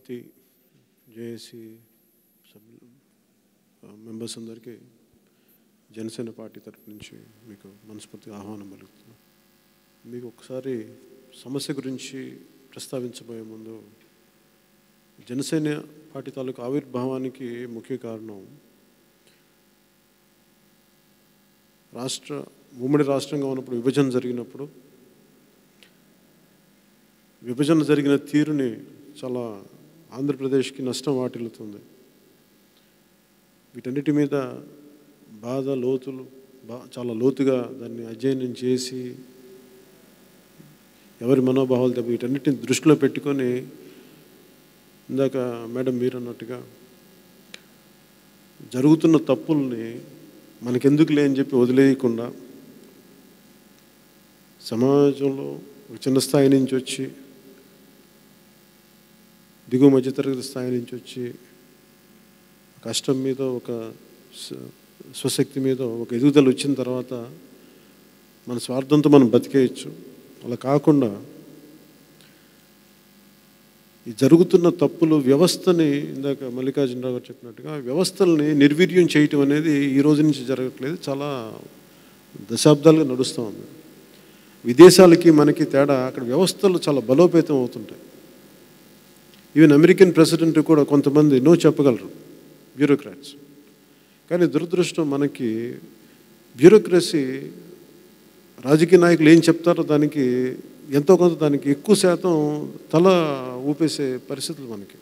Amaravati JAC members అందరికీ Janasena party తరపు నుంచి మీకు మనస్ఫూర్తిగా ఆహ్వానం పలుకుతున్నాను. మీకు ఒకసారి సమస్య గురించి ప్రస్తావించబోయే ముందు జనసేన పార్టీ తాలూకు ఆవిర్భావానికి ముఖ్య కారణం ఉమ్మడి రాష్ట్రంగా ఉన్నప్పుడు విభజన జరిగిన తీరుని చాలా ఆంధ్రప్రదేశ్కి నష్టం వాటిల్లుతుంది. వీటన్నిటి మీద చాలా లోతుగా దాన్ని అధ్యయనం చేసి ఎవరి మనోభావాలు దెబ్బ వీటన్నిటిని దృష్టిలో పెట్టుకొని ఇందాక మేడం మీరు అన్నట్టుగా జరుగుతున్న తప్పుల్ని మనకెందుకులే అని చెప్పి వదిలేయకుండా సమాజంలో ఒక చిన్న స్థాయి నుంచి వచ్చి దిగువ మధ్యతరగతి స్థాయి నుంచి వచ్చి కష్టం మీద ఒక స్వశక్తి మీద ఒక ఎదుగుదల వచ్చిన తర్వాత మన స్వార్థంతో మనం బతికేయచ్చు. అలా కాకుండా ఈ జరుగుతున్న తప్పులు వ్యవస్థని ఇందాక మల్లికార్జునరావు గారు చెప్పినట్టుగా వ్యవస్థల్ని నిర్వీర్యం చేయటం అనేది ఈ రోజు నుంచి జరగట్లేదు, చాలా దశాబ్దాలుగా నడుస్తూ ఉంది. విదేశాలకి మనకి తేడా, అక్కడ వ్యవస్థలు చాలా బలోపేతం అవుతుంటాయి. ఈవెన్ అమెరికన్ ప్రెసిడెంట్ కూడా కొంతమంది నో చెప్పగలరు, బ్యూరోక్రాట్స్. కానీ దురదృష్టం మనకి బ్యూరోక్రసీ రాజకీయ నాయకులు ఏం చెప్తారో దానికి ఎంతో కొంత దానికి ఎక్కువ శాతం తల ఊపేసే పరిస్థితులు మనకి.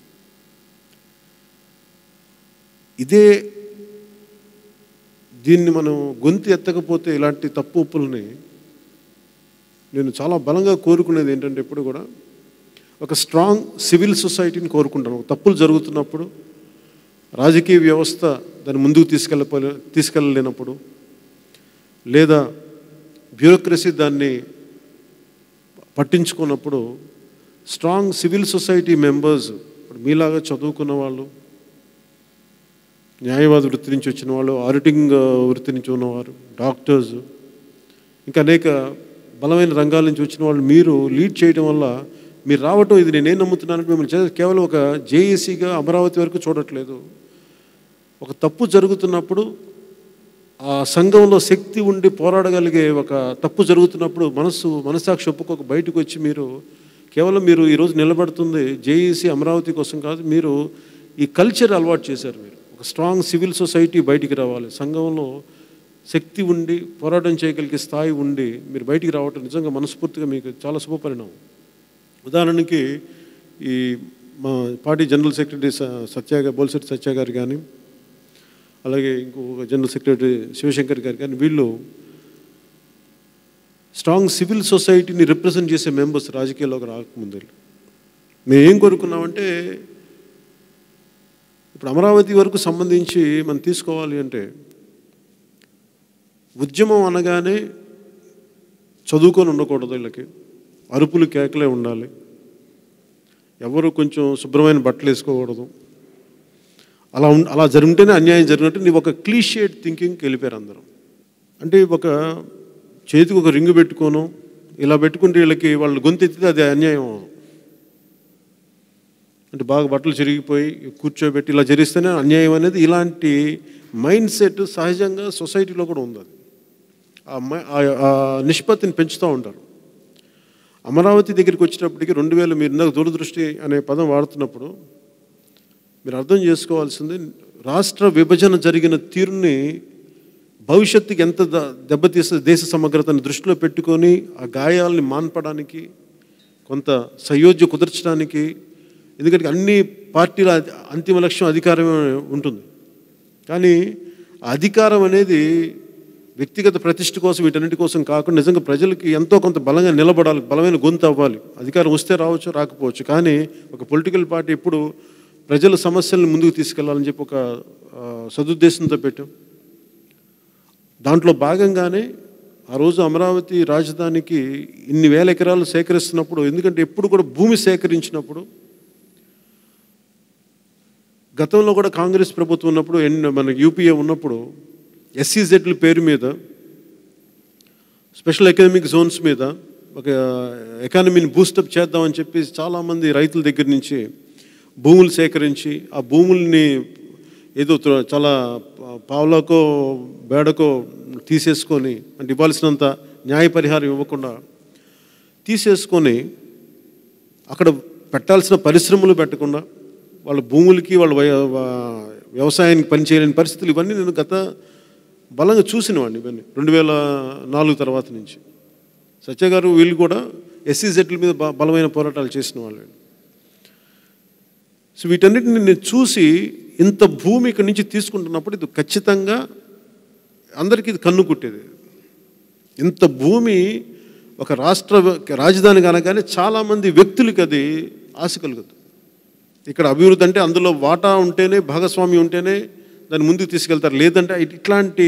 దీన్ని మనం గొంతు ఎత్తకపోతే ఇలాంటి తప్పు ఒప్పుల్ని నేను చాలా బలంగా కోరుకునేది ఏంటంటే ఎప్పుడు కూడా ఒక స్ట్రాంగ్ సివిల్ సొసైటీని కోరుకుంటాను. తప్పులు జరుగుతున్నప్పుడు రాజకీయ వ్యవస్థ దాన్ని ముందుకు తీసుకెళ్ళలేనప్పుడు లేదా బ్యూరోక్రసీ దాన్ని పట్టించుకున్నప్పుడు స్ట్రాంగ్ సివిల్ సొసైటీ మెంబర్స్, ఇప్పుడు మీలాగా చదువుకున్న వాళ్ళు, న్యాయవాద వృత్తి నుంచి వచ్చిన వాళ్ళు, ఆడిటింగ్ వృత్తి నుంచి ఉన్నవారు, డాక్టర్స్, ఇంకా అనేక బలమైన రంగాల నుంచి వచ్చిన వాళ్ళు మీరు లీడ్ చేయడం వల్ల మీరు రావటం, ఇది నేనేం నమ్ముతున్నానంటే మిమ్మల్ని కేవలం ఒక జేఏసీగా అమరావతి వరకు చూడట్లేదు. ఒక తప్పు జరుగుతున్నప్పుడు ఆ సంఘంలో శక్తి ఉండి పోరాడగలిగే, ఒక తప్పు జరుగుతున్నప్పుడు మనస్సాక్షి ఒప్పుకోక బయటకు వచ్చి మీరు ఈరోజు నిలబడుతుంది జేఏసీ అమరావతి కోసం కాదు, మీరు ఈ కల్చర్ అలవాటు చేశారు. మీరు ఒక స్ట్రాంగ్ సివిల్ సొసైటీ బయటికి రావాలి, సంఘంలో శక్తి ఉండి పోరాటం చేయగలిగే స్థాయి ఉండి మీరు బయటికి రావటం నిజంగా మనస్ఫూర్తిగా మీకు చాలా శుభపరిణామం. ఉదాహరణకి ఈ మా పార్టీ జనరల్ సెక్రటరీ బోల్శెట్టి సత్య గారు కానీ, అలాగే ఇంకొక జనరల్ సెక్రటరీ శివశంకర్ గారు కానీ, వీళ్ళు స్ట్రాంగ్ సివిల్ సొసైటీని రిప్రజెంట్ చేసే మెంబర్స్ రాజకీయాల్లోకి రాకముందు. మేము ఏం కోరుకున్నామంటే ఇప్పుడు అమరావతి వరకు సంబంధించి మనం తీసుకోవాలి అంటే ఉద్యమం అనగానే చదువుకొని ఉండకూడదు, వీళ్ళకి అరుపులు కేకలే ఉండాలి, ఎవరు కొంచెం శుభ్రమైన బట్టలు వేసుకోకూడదు, అలా జరుగుంటేనే అన్యాయం జరిగినట్టు నీ ఒక క్లీషేడ్ థింకింగ్కి వెళ్ళిపోయారు అందరూ. అంటే ఒక చేతికి ఒక రింగు పెట్టుకోను ఇలా పెట్టుకుంటే వీళ్ళకి వాళ్ళు గొంతు ఎత్తితే అది అన్యాయం. అంటే బాగా బట్టలు చిరిగిపోయి కూర్చోబెట్టి ఇలా జరిగిస్తేనే అన్యాయం అనేది, ఇలాంటి మైండ్ సెట్ సహజంగా సొసైటీలో కూడా ఉంది. ఆ నిష్పత్తిని పెంచుతూ ఉంటారు. అమరావతి దగ్గరికి వచ్చేటప్పటికి 2000 మీరు ఇందాక దూరదృష్టి అనే పదం వాడుతున్నప్పుడు మీరు అర్థం చేసుకోవాల్సింది, రాష్ట్ర విభజన జరిగిన తీరుని భవిష్యత్తుకి ఎంత దెబ్బతీస్తుంది, దేశ సమగ్రతను దృష్టిలో పెట్టుకొని ఆ గాయాలని మాన్పడానికి, కొంత సయోధ్య కుదర్చడానికి. ఎందుకంటే అన్ని పార్టీల అంతిమ లక్ష్యం అధికారమే ఉంటుంది. కానీ అధికారం అనేది వ్యక్తిగత ప్రతిష్ఠ కోసం వీటన్నిటి కోసం కాకుండా నిజంగా ప్రజలకి ఎంతో కొంత బలంగా నిలబడాలి, బలమైన గొంతు అవ్వాలి. అధికారం వస్తే రావచ్చు, రాకపోవచ్చు, కానీ ఒక పొలిటికల్ పార్టీ ఎప్పుడు ప్రజల సమస్యలను ముందుకు తీసుకెళ్లాలని చెప్పి ఒక సదుద్దేశంతో పెట్టాం. దాంట్లో భాగంగానే ఆ రోజు అమరావతి రాజధానికి ఇన్ని వేల ఎకరాలు సేకరిస్తున్నప్పుడు, ఎందుకంటే ఎప్పుడు కూడా భూమి సేకరించినప్పుడు గతంలో కూడా కాంగ్రెస్ ప్రభుత్వం ఉన్నప్పుడు, మన యూపీఏ ఉన్నప్పుడు ఎస్సీజెడ్ల పేరు మీద, స్పెషల్ ఎకనామిక్ జోన్స్ మీద ఒక ఎకానమీని బూస్టప్ చేద్దామని చెప్పి చాలామంది రైతుల దగ్గర నుంచి భూములు సేకరించి ఆ భూముల్ని ఏదో చాలా పావులకో బేడకో తీసేసుకొని, అంటే ఇవ్వాల్సినంత న్యాయ పరిహారం ఇవ్వకుండా తీసేసుకొని అక్కడ పెట్టాల్సిన పరిశ్రమలు పెట్టకుండా వాళ్ళ భూములకి వాళ్ళ వ్యవసాయానికి పనిచేయలేని పరిస్థితులు, ఇవన్నీ నేను గత బలంగా చూసినవాడిని. ఇవన్నీ 2004 తర్వాత నుంచి సత్య గారు వీళ్ళు కూడా ఎస్సీజెడ్ల మీద బలమైన పోరాటాలు చేసిన వాళ్ళు. సో వీటన్నిటిని నేను చూసి ఇంత భూమి ఇక్కడి నుంచి తీసుకుంటున్నప్పుడు ఇది ఖచ్చితంగా అందరికీ ఇది కన్ను కుట్టేది. ఇంత భూమి ఒక రాష్ట్ర రాజధాని కనగానే చాలామంది వ్యక్తులకి అది ఆశ కలుగుతుంది. ఇక్కడ అభివృద్ధి అంటే అందులో వాటా ఉంటేనే, భాగస్వామి ఉంటేనే దాన్ని ముందుకు తీసుకెళ్తారు. లేదంటే ఇట్లాంటి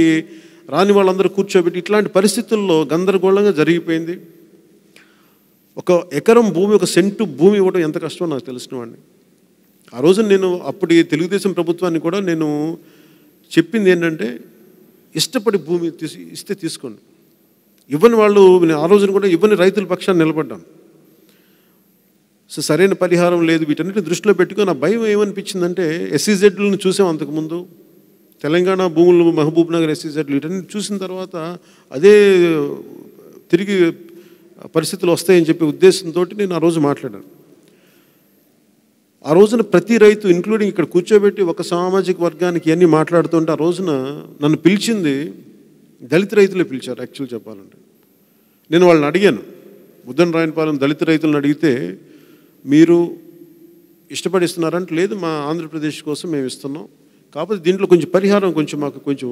రాని వాళ్ళందరూ కూర్చోబెట్టి ఇట్లాంటి పరిస్థితుల్లో గందరగోళంగా జరిగిపోయింది. 1 ఎకరం భూమి, 1 సెంటు భూమి ఇవ్వడం ఎంత కష్టమో నాకు తెలిసిన వాడిని. ఆ రోజు నేను అప్పటి తెలుగుదేశం ప్రభుత్వాన్ని కూడా నేను చెప్పింది ఏంటంటే, ఇష్టపడి భూమి ఇస్తే తీసుకోండి, ఇవ్వని వాళ్ళు ఆ రోజున కూడా ఇవ్వని రైతుల పక్షాన్ని నిలబడ్డాను. సో సరైన పరిహారం లేదు. వీటన్నిటిని దృష్టిలో పెట్టుకొని నా భయం ఏమనిపించిందంటే, ఎస్సీజెడ్లను చూసాం అంతకుముందు, తెలంగాణ భూములు, మహబూబ్ నగర్ ఎస్సీజెడ్లు, వీటన్నిటి చూసిన తర్వాత అదే తిరిగి పరిస్థితులు వస్తాయని చెప్పే ఉద్దేశంతో నేను ఆ రోజు మాట్లాడాను. ఆ రోజున ప్రతి రైతు, ఇంక్లూడింగ్ ఇక్కడ కూర్చోబెట్టి ఒక సామాజిక వర్గానికి ఇవన్నీ మాట్లాడుతుంటే, ఆ రోజున నన్ను పిలిచింది దళిత రైతులే పిలిచారు. యాక్చువల్ చెప్పాలంటే నేను వాళ్ళని అడిగాను, ముద్దనరాయనపాలెం దళిత రైతులను అడిగితే, మీరు ఇష్టపడిస్తున్నారంటే, లేదు మా ఆంధ్రప్రదేశ్ కోసం మేము ఇస్తున్నాం, కాకపోతే దీంట్లో కొంచెం పరిహారం మాకు కొంచెం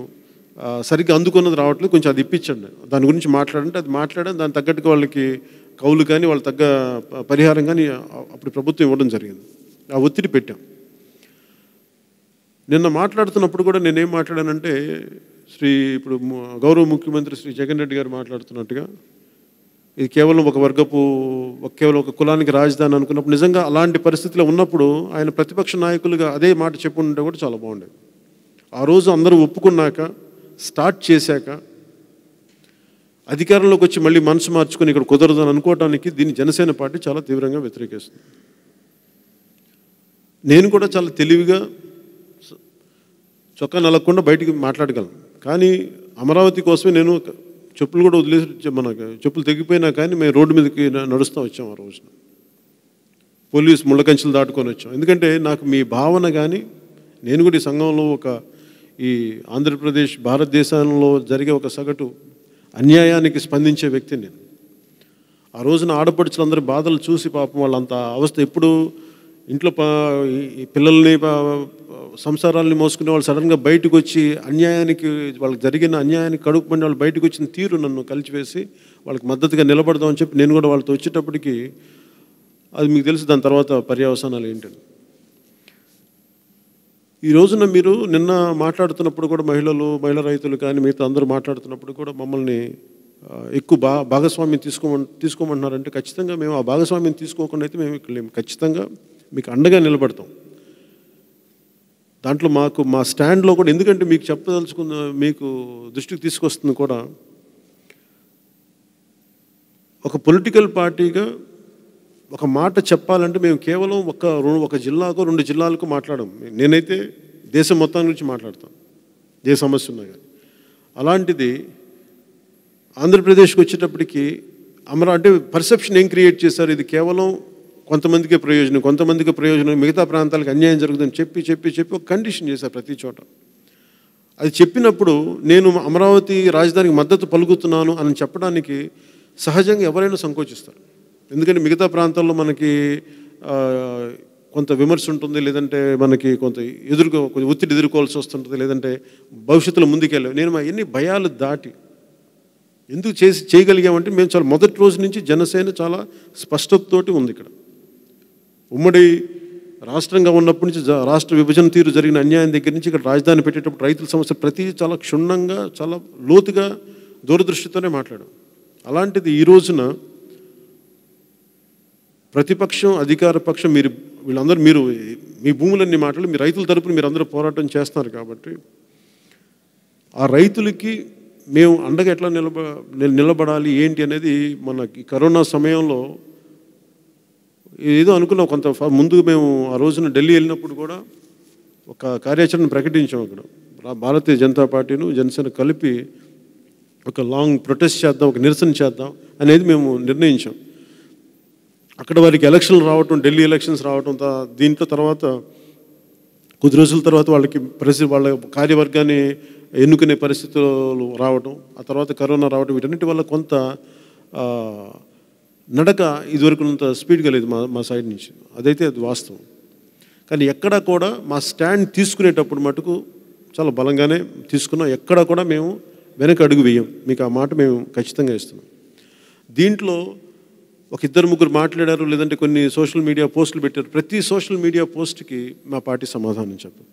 సరిగ్గా అందుకున్నది రావట్లేదు, కొంచెం అది ఇప్పించండి, దాని గురించి మాట్లాడంటే అది మాట్లాడాను. దాని తగ్గట్టుగా వాళ్ళకి కౌలు కానీ వాళ్ళ తగ్గ పరిహారం కానీ అప్పుడు ప్రభుత్వం ఇవ్వడం జరిగింది. ఆ ఒత్తిడి పెట్టాం. నిన్న మాట్లాడుతున్నప్పుడు కూడా నేనేం మాట్లాడానంటే, ఇప్పుడు గౌరవ ముఖ్యమంత్రి శ్రీ జగన్ రెడ్డి గారు మాట్లాడుతున్నట్టుగా ఇది కేవలం కేవలం ఒక కులానికి రాజధాని అనుకున్నప్పుడు, నిజంగా అలాంటి పరిస్థితిలో ఉన్నప్పుడు ఆయన ప్రతిపక్ష నాయకులుగా అదే మాట చెప్పుకుంటే కూడా చాలా బాగుండేది. ఆ రోజు అందరూ ఒప్పుకున్నాక, స్టార్ట్ చేశాక, అధికారంలోకి వచ్చి మళ్ళీ మనసు మార్చుకొని ఇక్కడ కుదరదు అని అనుకోవడానికి దీన్ని జనసేన పార్టీ చాలా తీవ్రంగా వ్యతిరేకిస్తుంది. నేను కూడా చాలా తెలివిగా చొక్కా నలగకుండా బయటికి మాట్లాడగలను. కానీ అమరావతి కోసమే నేను చెప్పులు కూడా వదిలేసి, మనకు చెప్పులు తెగిపోయినా కానీ మేము రోడ్డు మీదకి నడుస్తూ వచ్చాం. ఆ రోజున పోలీసు ముళ్ళకంచెలు దాటుకొని వచ్చాం. ఎందుకంటే నాకు మీ భావన కానీ, నేను కూడా ఈ సంఘంలో ఈ ఆంధ్రప్రదేశ్ భారతదేశంలో జరిగే ఒక సగటు అన్యాయానికి స్పందించే వ్యక్తిని నేను. ఆ రోజున ఆడపడుచులందరి బాధలు చూసి పాపం వాళ్ళంత అవస్థ, ఎప్పుడు ఇంట్లో ఈ పిల్లల్ని సంసారాలని మోసుకునే వాళ్ళు సడన్గా బయటకు వచ్చి అన్యాయానికి, వాళ్ళకి జరిగిన అన్యాయానికి కడుపుమండి వాళ్ళు బయటకు వచ్చిన తీరు నన్ను కలిచివేసి వాళ్ళకి మద్దతుగా నిలబడదామని చెప్పి నేను కూడా వాళ్ళతో వచ్చేటప్పటికి అది మీకు తెలుసు దాని తర్వాత పర్యవసానాలు ఏంటని. ఈ రోజున మీరు నిన్న మాట్లాడుతున్నప్పుడు కూడా మహిళా రైతులు కానీ మిగతా అందరూ మాట్లాడుతున్నప్పుడు కూడా మమ్మల్ని ఎక్కువ భాగస్వామ్యం తీసుకోమంటున్నారంటే, ఖచ్చితంగా మేము ఆ భాగస్వామ్యం తీసుకోకుండా అయితే మేము ఇక్కడ లేము. ఖచ్చితంగా మీకు అండగా నిలబడతాం. దాంట్లో మా స్టాండ్లో కూడా, ఎందుకంటే మీకు చెప్పదలుచుకున్న, మీకు దృష్టికి తీసుకొస్తుంది కూడా, ఒక పొలిటికల్ పార్టీగా ఒక మాట చెప్పాలంటే మేము కేవలం ఒక జిల్లాకో 2 జిల్లాలకు మాట్లాడము. నేనైతే దేశం మొత్తం గురించి మాట్లాడతాను, ఏ సమస్య ఉన్నా కానీ. అలాంటిది ఆంధ్రప్రదేశ్కి వచ్చేటప్పటికి అంటే పర్సెప్షన్ ఏం క్రియేట్ చేశారు, ఇది కేవలం కొంతమందికే ప్రయోజనం, మిగతా ప్రాంతాలకు అన్యాయం జరుగుతుందని చెప్పి ఒక కండిషన్ చేశారు ప్రతి చోట. అది చెప్పినప్పుడు నేను అమరావతి రాజధానికి మద్దతు పలుకుతున్నాను అని చెప్పడానికి సహజంగా ఎవరైనా సంకోచిస్తారు. ఎందుకంటే మిగతా ప్రాంతాల్లో మనకి కొంత విమర్శ ఉంటుంది, లేదంటే మనకి కొంత ఒత్తిడి ఎదుర్కోవాల్సి వస్తుంటుంది, లేదంటే భవిష్యత్తులో ముందుకెళ్ళాం. నేను ఎన్ని భయాలు దాటి ఎందుకు చేయగలిగామంటే, మేము చాలా మొదటి రోజు నుంచి జనసేన చాలా స్పష్టతతోటి ఉంది. ఇక్కడ ఉమ్మడి రాష్ట్రంగా ఉన్నప్పటి నుంచి, రాష్ట్ర విభజన తీరు జరిగిన అన్యాయం దగ్గర నుంచి ఇక్కడ రాజధాని పెట్టేటప్పుడు రైతుల సమస్య ప్రతి చాలా క్షుణ్ణంగా, చాలా లోతుగా, దూరదృష్టితోనే మాట్లాడాం. అలాంటిది ఈ రోజున ప్రతిపక్షం, అధికార పక్షం, వీళ్ళందరూ మీ భూములన్నీ మాట్లాడి మీ రైతుల తరపున మీరు అందరూ పోరాటం చేస్తున్నారు. కాబట్టి ఆ రైతులకి మేము అండగా ఎట్లా నిలబడాలి ఏంటి అనేది మనకి కరోనా సమయంలో ఏదో అనుకున్నాం కొంత ముందు మేము ఆ రోజున ఢిల్లీ వెళ్ళినప్పుడు కూడా ఒక కార్యాచరణ ప్రకటించాం. అక్కడ భారతీయ జనతా పార్టీను జనసేన కలిపి ఒక లాంగ్ ప్రొటెస్ట్ చేద్దాం, ఒక నిరసన చేద్దాం అనేది మేము నిర్ణయించాం. అక్కడ వారికి ఎలక్షన్లు రావటం, ఢిల్లీ ఎలక్షన్స్ రావటం, దీంట్లో తర్వాత కొద్ది రోజుల తర్వాత వాళ్ళ కార్యవర్గాన్ని ఎన్నుకునే పరిస్థితులు రావటం, ఆ తర్వాత కరోనా రావటం, వీటన్నిటి వల్ల కొంత నడక ఇదివరకున్నంత స్పీడ్గా లేదు మా సైడ్ నుంచి. అది వాస్తవం. కానీ ఎక్కడా కూడా మా స్టాండ్ తీసుకునేటప్పుడు మటుకు చాలా బలంగానే తీసుకున్నాం. ఎక్కడా కూడా మేము వెనక అడుగు వేయం. మీకు ఆ మాట మేము ఖచ్చితంగా ఇస్తున్నాం. దీంట్లో ఒక ఇద్దరు ముగ్గురు మాట్లాడారు, లేదంటే కొన్ని సోషల్ మీడియా పోస్టులు పెట్టారు. ప్రతి సోషల్ మీడియా పోస్ట్కి మా పార్టీ సమాధానం చెప్పదు.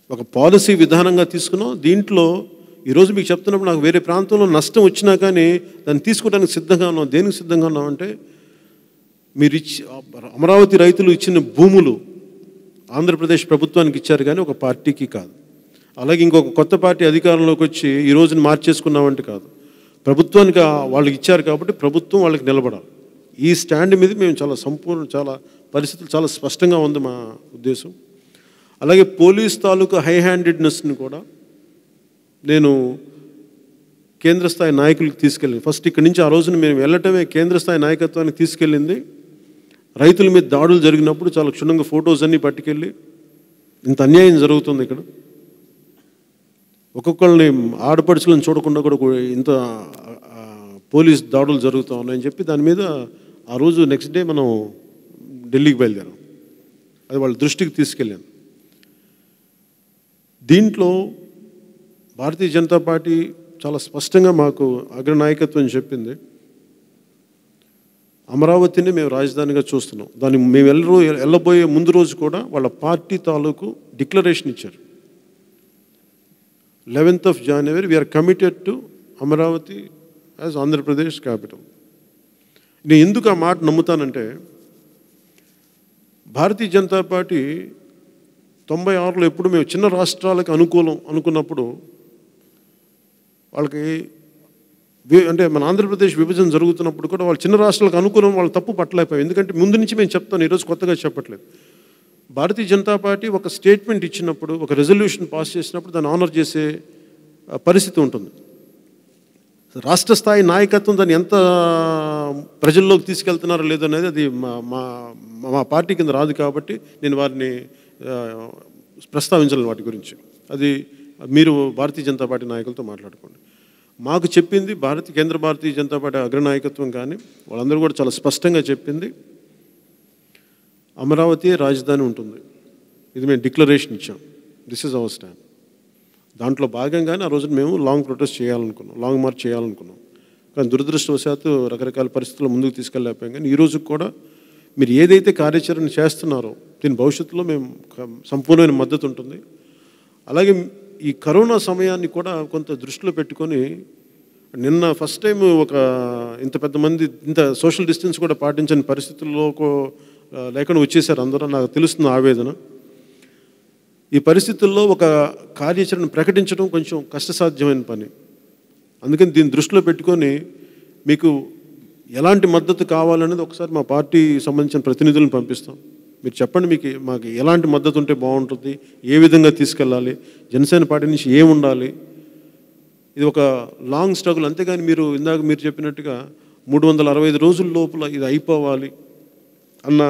ఒక పాలసీ విధానంగా తీసుకున్నాం. దీంట్లో ఈరోజు మీకు చెప్తున్నప్పుడు నాకు వేరే ప్రాంతంలో నష్టం వచ్చినా కానీ దాన్ని తీసుకోవడానికి సిద్ధంగా ఉన్నాం. దేనికి సిద్ధంగా ఉన్నామంటే, మీరు అమరావతి రైతులు ఇచ్చిన భూములు ఆంధ్రప్రదేశ్ ప్రభుత్వానికి ఇచ్చారు కానీ ఒక పార్టీకి కాదు. అలాగే ఇంకొక కొత్త పార్టీ అధికారంలోకి వచ్చి ఈ రోజుని మార్చేసుకున్నామంటే కాదు. ప్రభుత్వానికి వాళ్ళకి ఇచ్చారు కాబట్టి ప్రభుత్వం వాళ్ళకి నిలబడాలి. ఈ స్టాండ్ మీద మేము చాలా పరిస్థితులు చాలా స్పష్టంగా ఉంది మా ఉద్దేశం. అలాగే పోలీస్ తాలూకా హై హ్యాండెడ్నెస్ని కూడా నేను కేంద్ర స్థాయి నాయకులకు తీసుకెళ్ళింది. ఫస్ట్ ఇక్కడి నుంచి ఆ రోజున మేము వెళ్ళటమే కేంద్ర స్థాయి నాయకత్వానికి తీసుకెళ్ళింది. రైతుల మీద దాడులు జరిగినప్పుడు చాలా క్షుణ్ణంగా ఫొటోస్ అన్నీ పట్టుకెళ్ళి, ఇంత అన్యాయం జరుగుతుంది ఇక్కడ, ఒక్కొక్కళ్ళని ఆడపడుచులను చూడకుండా కూడా ఇంత పోలీస్ దాడులు జరుగుతూ ఉన్నాయని చెప్పి దాని మీద ఆ రోజు నెక్స్ట్ డే మనం ఢిల్లీకి బయలుదేరాం. అది వాళ్ళ దృష్టికి తీసుకెళ్ళాను. దీంట్లో భారతీయ జనతా పార్టీ చాలా స్పష్టంగా మాకు అగ్రనాయకత్వం చెప్పింది, అమరావతిని మేము రాజధానిగా చూస్తున్నాం. దాన్ని మేము వెళ్ళబోయే ముందు రోజు కూడా వాళ్ళ పార్టీ తాలూకు డిక్లరేషన్ ఇచ్చారు. 11th of January we are committed to Amaravati as Andhra Pradesh capital. నేను ఎందుకు ఆ మాట నమ్ముతానంటే, భారతీయ జనతా పార్టీ 96లో ఎప్పుడు మేము చిన్న రాష్ట్రాలకు అనుకూలం అనుకున్నప్పుడు వాళ్ళకి అంటే మన ఆంధ్రప్రదేశ్ విభజన జరుగుతున్నప్పుడు కూడా వాళ్ళు చిన్న రాష్ట్రాలకు అనుకూలం వాళ్ళు తప్పు పట్టలేకపోయాం. ఎందుకంటే ముందు నుంచి మేము చెప్తాను, ఈరోజు కొత్తగా చెప్పట్లేదు. భారతీయ జనతా పార్టీ ఒక స్టేట్మెంట్ ఇచ్చినప్పుడు, ఒక రెజల్యూషన్ పాస్ చేసినప్పుడు దాన్ని ఆనర్ చేసే పరిస్థితి ఉంటుంది. రాష్ట్ర స్థాయి నాయకత్వం దాన్ని ఎంత ప్రజల్లోకి తీసుకెళ్తున్నారో లేదో అనేది అది మా పార్టీ కింద రాదు. కాబట్టి నేను వారిని ప్రస్తావించలేను వాటి గురించి. అది మీరు భారతీయ జనతా పార్టీ నాయకులతో మాట్లాడుకోండి. మాకు చెప్పింది కేంద్ర భారతీయ జనతా పార్టీ అగ్రనాయకత్వం కానీ వాళ్ళందరూ కూడా చాలా స్పష్టంగా చెప్పింది, అమరావతి రాజధాని ఉంటుంది. ఇది మేము డిక్లరేషన్ ఇచ్చాం. This is our stand. దాంట్లో భాగంగానే ఆ రోజున మేము లాంగ్ ప్రొటెస్ట్ చేయాలనుకున్నాం, లాంగ్ మార్చ్ చేయాలనుకున్నాం. కానీ దురదృష్టవశాత్తు రకరకాల పరిస్థితుల్లో ముందుకు తీసుకెళ్ళలేకపోయాం. కానీ ఈరోజు కూడా మీరు ఏదైతే కార్యాచరణ చేస్తున్నారో దీని భవిష్యత్తులో మేము సంపూర్ణమైన మద్దతు ఉంటుంది. అలాగే ఈ కరోనా సమయాన్ని కూడా కొంత దృష్టిలో పెట్టుకొని నిన్న ఫస్ట్ టైం ఇంత పెద్ద మంది ఇంత సోషల్ డిస్టెన్స్ కూడా పాటించని పరిస్థితుల్లో లేకుండా వచ్చేసారు అందరూ. నాకు తెలుస్తుంది ఆవేదన. ఈ పరిస్థితుల్లో ఒక కార్యాచరణ ప్రకటించడం కొంచెం కష్టసాధ్యమైన పని. అందుకని దీన్ని దృష్టిలో పెట్టుకొని మీకు ఎలాంటి మద్దతు కావాలనేది ఒకసారి మా పార్టీ సంబంధించిన ప్రతినిధులను పంపిస్తాం. మీరు చెప్పండి, మాకు ఎలాంటి మద్దతు ఉంటే బాగుంటుంది, ఏ విధంగా తీసుకెళ్ళాలి, జనసేన పార్టీ నుంచి ఏముండాలి. ఇది ఒక లాంగ్ స్ట్రగుల్. అంతేగాని ఇందాక మీరు చెప్పినట్టుగా 365 రోజుల లోపల ఇది అయిపోవాలి అన్న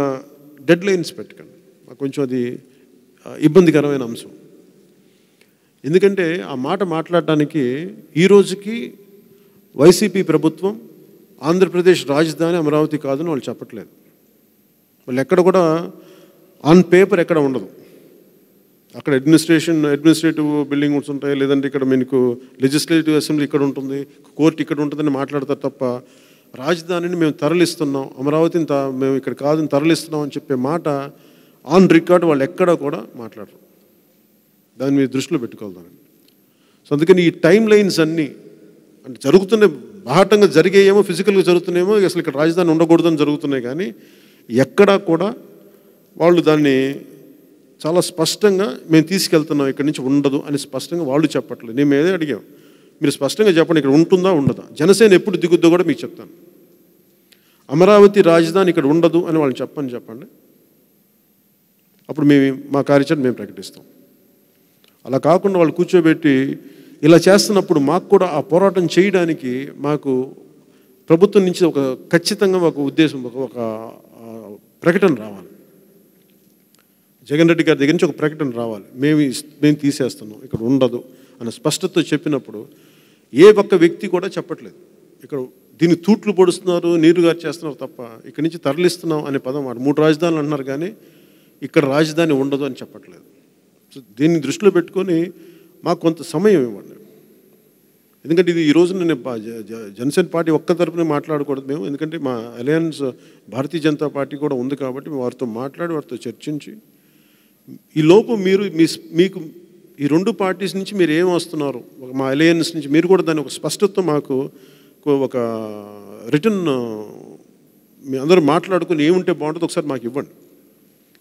డెడ్ లైన్స్ పెట్టకండి. కొంచెం అది ఇబ్బందికరమైన అంశం. ఎందుకంటే ఆ మాట మాట్లాడటానికి ఈ రోజుకి వైసీపీ ప్రభుత్వం ఆంధ్రప్రదేశ్ రాజధాని అమరావతి కాదని వాళ్ళు చెప్పట్లేదు. వాళ్ళు ఎక్కడ కూడా ఆన్ పేపర్ ఎక్కడ ఉండదు. అక్కడ అడ్మినిస్ట్రేటివ్ బిల్డింగ్స్ ఉంటాయి, లేదంటే ఇక్కడ మీకు లెజిస్లేటివ్ అసెంబ్లీ ఇక్కడ ఉంటుంది, కోర్టు ఇక్కడ ఉంటుందని మాట్లాడతారు తప్ప రాజధానిని మేము తరలిస్తున్నాం, అమరావతిని మేము ఇక్కడ కాదని తరలిస్తున్నాం అని చెప్పే మాట ఆన్ రికార్డ్ వాళ్ళు ఎక్కడా కూడా మాట్లాడరు. దాన్ని మీరు దృష్టిలో పెట్టుకోవాలి. సో అందుకని ఈ టైం లైన్స్ అన్నీ అంటే జరుగుతున్నాయి, బాహటంగా జరిగేయేమో, ఫిజికల్గా జరుగుతున్నాయేమో, అసలు ఇక్కడ రాజధాని ఉండకూడదని జరుగుతున్నాయి. కానీ ఎక్కడా కూడా వాళ్ళు దాన్ని చాలా స్పష్టంగా మేము తీసుకెళ్తున్నాం, ఇక్కడి నుంచి ఉండదు అని స్పష్టంగా వాళ్ళు చెప్పట్లేదు. నేను ఏదే అడిగాం, మీరు స్పష్టంగా చెప్పండి ఇక్కడ ఉంటుందా ఉండదా. జనసేన ఎప్పుడు దిగుద్దో కూడా మీకు చెప్తాను. అమరావతి రాజధాని ఇక్కడ ఉండదు అని వాళ్ళని చెప్పండి. అప్పుడు మా కార్యాచరణ మేము ప్రకటిస్తాం. అలా కాకుండా వాళ్ళు కూర్చోబెట్టి ఇలా చేస్తున్నప్పుడు మాకు కూడా ఆ పోరాటం చేయడానికి మాకు ప్రభుత్వం నుంచి ఒక ఖచ్చితంగా ఒక ఉద్దేశం, ఒక ప్రకటన రావాలి. జగన్ రెడ్డి గారి దగ్గర నుంచి ఒక ప్రకటన రావాలి. మేము తీసేస్తున్నాం, ఇక్కడ ఉండదు అన్న స్పష్టత చెప్పినప్పుడు ఏ ఒక్క వ్యక్తి కూడా చెప్పట్లేదు. ఇక్కడ దీన్ని తూట్లు పొడుస్తున్నారు, నీరు గారు చేస్తున్నారు తప్ప ఇక్కడి నుంచి తరలిస్తున్నాం అనే పదం వాడు 3 రాజధానులు అంటున్నారు కానీ ఇక్కడ రాజధాని ఉండదు అని చెప్పట్లేదు. సో దీన్ని దృష్టిలో పెట్టుకొని మాకు కొంత సమయం ఇవ్వండి. ఎందుకంటే ఇది ఈరోజు నేను జనసేన పార్టీ ఒక్క తరపునే మాట్లాడకూడదు మేము. ఎందుకంటే మా అలయన్స్ భారతీయ జనతా పార్టీ కూడా ఉంది కాబట్టి మేము వారితో మాట్లాడి వారితో చర్చించి ఈ లోపు మీకు ఈ 2 పార్టీస్ నుంచి మీరు ఏం వస్తున్నారు, మా అలయన్స్ నుంచి మీరు కూడా దాని ఒక స్పష్టత మాకు ఒక రిటర్న్ మీ అందరూ మాట్లాడుకుని ఏముంటే బాగుంటుందో ఒకసారి మాకు ఇవ్వండి.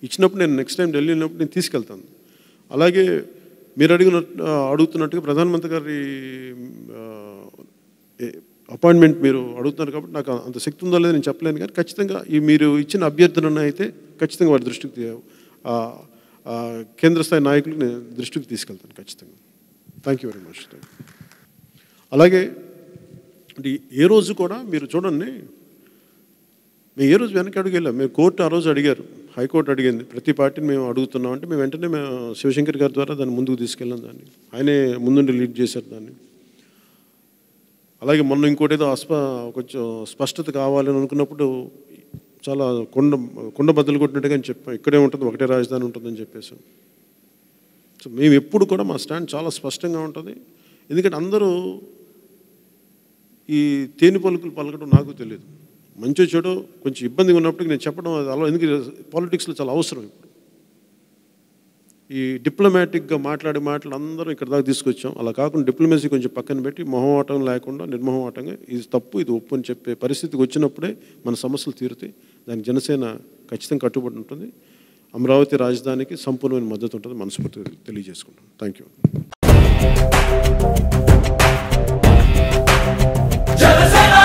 ఇచ్చినప్పుడు నేను నెక్స్ట్ టైం ఢిల్లీ వెళ్ళినప్పుడు నేను తీసుకెళ్తాను. అలాగే మీరు అడుగుతున్నట్టుగా ప్రధానమంత్రి గారి అపాయింట్మెంట్ మీరు అడుగుతున్నారు కాబట్టి నాకు అంత శక్తి ఉందో లేదో నేను చెప్పలేను. కానీ ఖచ్చితంగా మీరు ఇచ్చిన అభ్యర్థనను అయితే ఖచ్చితంగా వారి దృష్టికి కేంద్ర స్థాయి నాయకులు నేను దృష్టికి తీసుకెళ్తాను ఖచ్చితంగా. Thank you very much. అలాగే అంటే ఏ రోజు కూడా మీరు చూడండి, మేము ఏ రోజు వెనక్కి అడుగు వెళ్ళాం. మేము కోర్టు ఆ రోజు అడిగారు, హైకోర్టు అడిగింది ప్రతి పార్టీని మేము అడుగుతున్నాం అంటే మేము వెంటనే శివశంకర్ గారి ద్వారా దాన్ని ముందుకు తీసుకెళ్ళాం. దాన్ని ఆయనే ముందుండి లీడ్ చేశారు దాన్ని. అలాగే మొన్న ఇంకోటి ఏదో కొంచెం స్పష్టత కావాలని అనుకున్నప్పుడు చాలా కొండ బద్దలు కొట్టినట్టుగా అని చెప్పాం, ఇక్కడే ఉంటుంది, ఒకటే రాజధాని ఉంటుందని చెప్పేసాం. సో మేము ఎప్పుడు కూడా మా స్టాండ్ చాలా స్పష్టంగా ఉంటుంది. ఎందుకంటే అందరూ ఈ తేనె పలుకులు పలకడం నాకు తెలియదు. మంచి చెడు కొంచెం ఇబ్బందిగా ఉన్నప్పుడు నేను చెప్పడం అది అలా, ఎందుకంటే పాలిటిక్స్లో చాలా అవసరం. ఇప్పుడు ఈ డిప్లొమాటిక్గా మాట్లాడే మాటలు అందరూ ఇక్కడ దాకా తీసుకొచ్చాం. అలా కాకుండా డిప్లొమసీ కొంచెం పక్కన పెట్టి మొహమాటం లేకుండా నిర్మోహమాటంగా ఇది తప్పు ఇది ఒప్పు అని చెప్పే పరిస్థితికి వచ్చినప్పుడే మన సమస్యలు తీరుతాయి. దానికి జనసేన ఖచ్చితంగా కట్టుబడి ఉంటుంది. అమరావతి రాజధానికి సంపూర్ణమైన మద్దతు ఉంటుంది మనస్ఫూర్తిగా తెలియజేసుకుంటాం. Thank you.